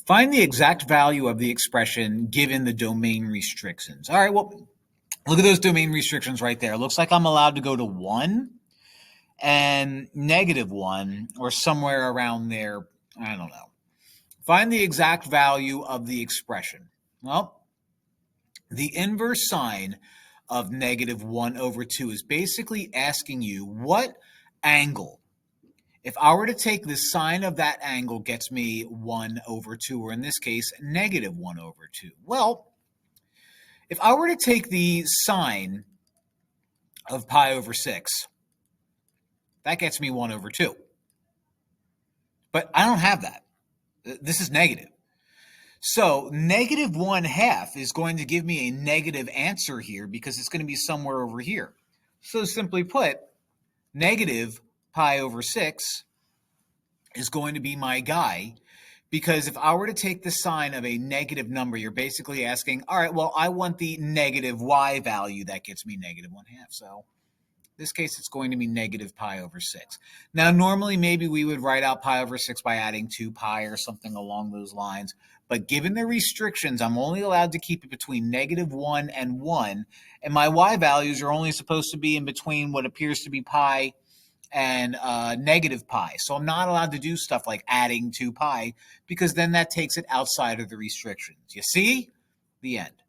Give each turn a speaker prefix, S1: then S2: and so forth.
S1: Find the exact value of the expression given the domain restrictions. All right, well, look at those domain restrictions right there. It looks like I'm allowed to go to 1 and -1 or somewhere around there. I don't know. Find the exact value of the expression. Well, the inverse sine of -1/2 is basically asking you what angle. If I were to take the sine of that angle gets me 1/2, or in this case, -1/2. Well, if I were to take the sine of pi/6, that gets me 1/2. But I don't have that. This is negative. So -1/2 is going to give me a negative answer here because it's going to be somewhere over here. So simply put, negative pi/6 is going to be my guy, because if I were to take the sine of a negative number, you're basically asking, all right, well, I want the negative y value that gets me -1/2. So in this case, it's going to be negative pi/6. Now, normally, maybe we would write out pi/6 by adding 2 pi or something along those lines. But given the restrictions, I'm only allowed to keep it between -1 and 1. And my y values are only supposed to be in between what appears to be pi and negative pi. So I'm not allowed to do stuff like adding 2 pi, because then that takes it outside of the restrictions. You see? The end.